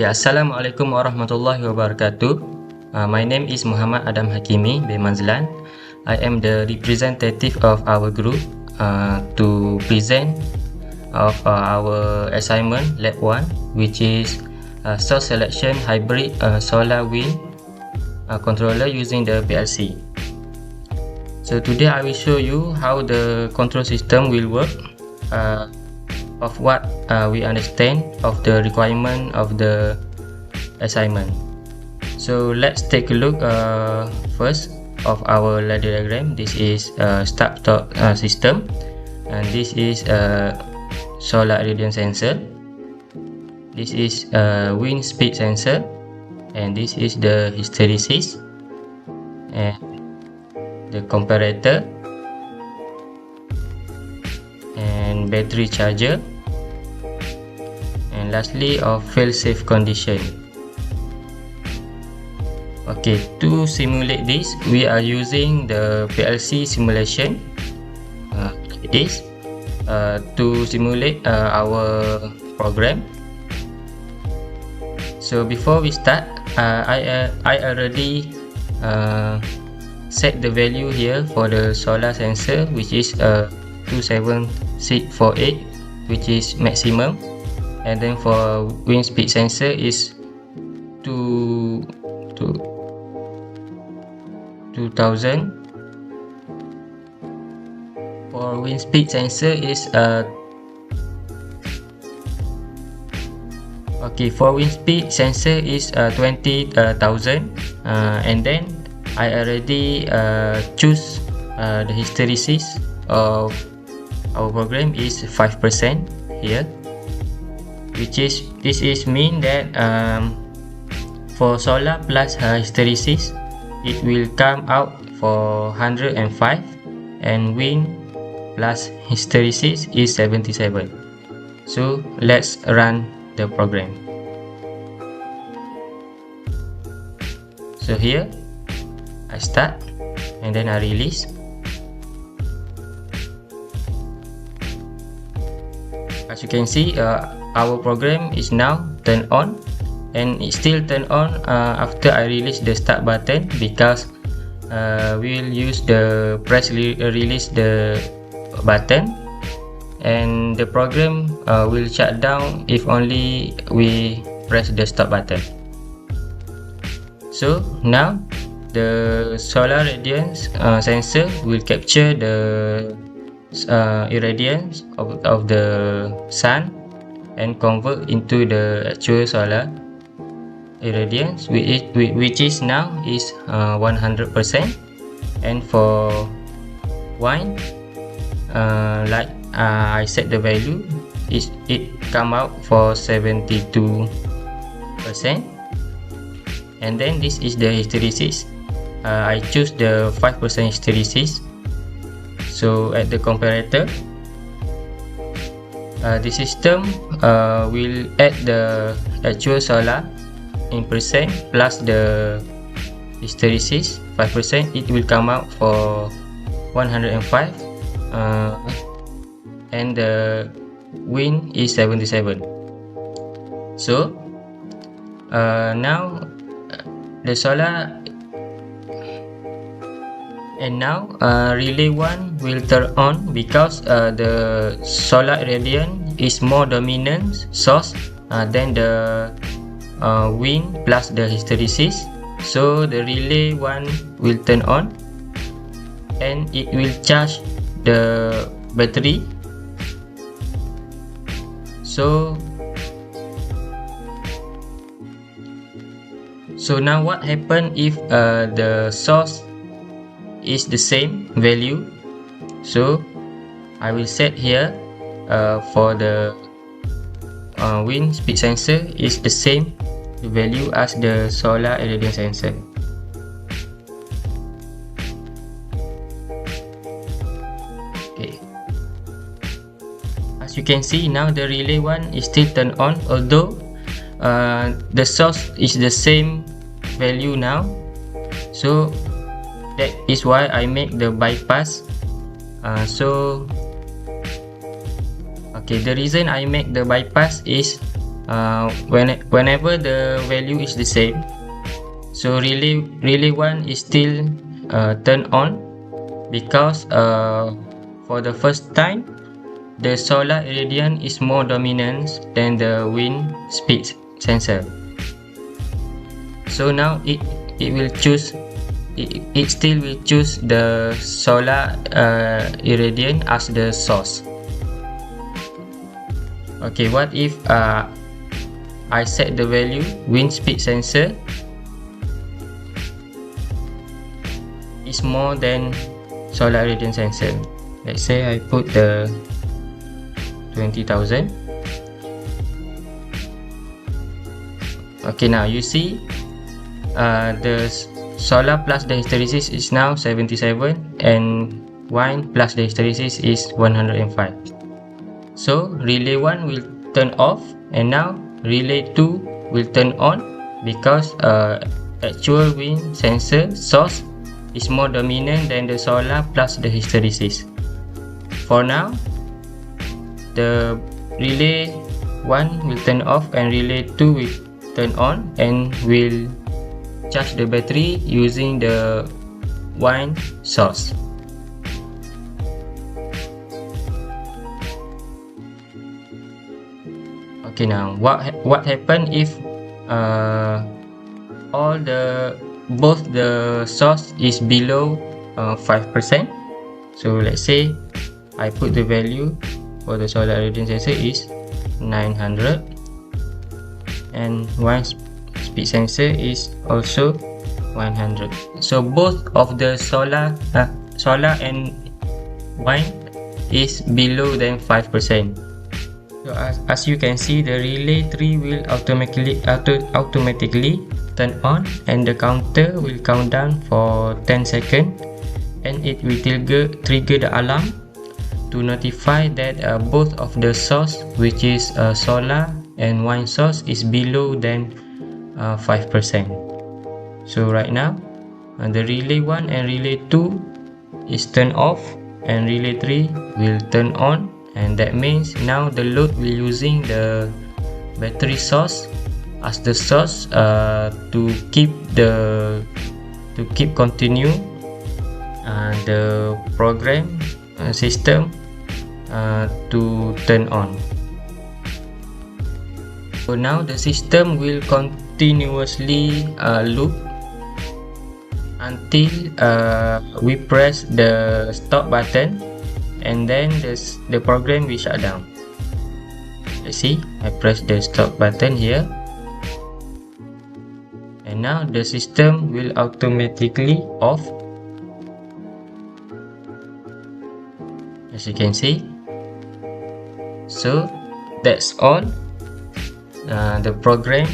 Ya, Assalamualaikum warahmatullahi wabarakatuh. My name is Muhammad Adam Hakimi bin Manzlan. I am the representative of our group to present of our assignment lab 1, which is source selection hybrid solar wind controller using the PLC. So today I will show you how the control system will work of what we understand of the requirement of the assignment. So let's take a look first of our ladder diagram. This is start-stop system, and this is a solar irradiance sensor. This is a wind speed sensor, and this is the hysteresis and the comparator and battery charger, and lastly of fail-safe condition. Okay, to simulate this we are using the PLC simulation like this to simulate our program. So before we start, I already set the value here for the solar sensor, which is 27648, which is maximum, and then for wind speed sensor is 2000. For wind speed sensor is okay, for wind speed sensor is 20,000, and then I already choose the hysteresis of our program is 5% here, which is mean that for solar plus hysteresis it will come out for 105, and wind plus hysteresis is 77. So let's run the program. So here I start and then I release. As you can see, our program is now turned on, and it still turned on after I release the start button, because we'll use the release the button, and the program will shut down if only we press the stop button. So now the solar radiance sensor will capture the irradiance of the sun and convert into the actual solar irradiance, which is now is 100%, and for wind, like I set the value, it come out for 72%, and then this is the hysteresis. I choose the 5% hysteresis. So at the comparator, the system will add the actual solar in percent plus the hysteresis 5%. It will come out for 105, and the wind is 77. So now the solar, and now relay 1 will turn on because the solar irradiance is more dominant source than the wind plus the hysteresis. So the relay 1 will turn on, and it will charge the battery. So now what happen if the source is the same value? So I will set here for the wind speed sensor is the same value as the solar irradiance sensor. Okay, as you can see, now the relay 1 is still turned on, although the source is the same value now. So that is why I make the bypass. Okay, the reason I make the bypass is whenever the value is the same, so relay 1 is still turned on, because for the first time the solar irradiance is more dominant than the wind speed sensor. So now it will choose, it still will choose the solar irradiance as the source. Okay, what if I set the value wind speed sensor is more than solar irradiance sensor? Let's say I put the 20,000. Okay, now you see the solar plus the hysteresis is now 77 and wind plus the hysteresis is 105. So relay 1 will turn off and now relay 2 will turn on, because actual wind sensor source is more dominant than the solar plus the hysteresis. For now, the relay 1 will turn off and relay 2 will turn on, and will charge the battery using the wind source. Okay, now what happen if both the source is below 5%? So let's say I put the value for the solar irradiance sensor is 900 and wind speed sensor is also 100. So both of the solar and wind is below than 5%. So as you can see, the relay 3 will automatically turn on, and the counter will count down for 10 seconds, and it will trigger the alarm to notify that both of the source, which is solar and wind source, is below than 5%. So right now the relay 1 and relay 2 is turned off and relay 3 will turn on, and that means now the load will using the battery source as the source to continue the program system to turn on. So now the system will continuously loop until we press the stop button, and then the program will shut down. Let's see, I press the stop button here, and now the system will automatically off, as you can see. So that's all the program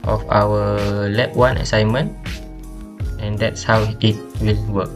of our lab 1 assignment, and that's how it will work.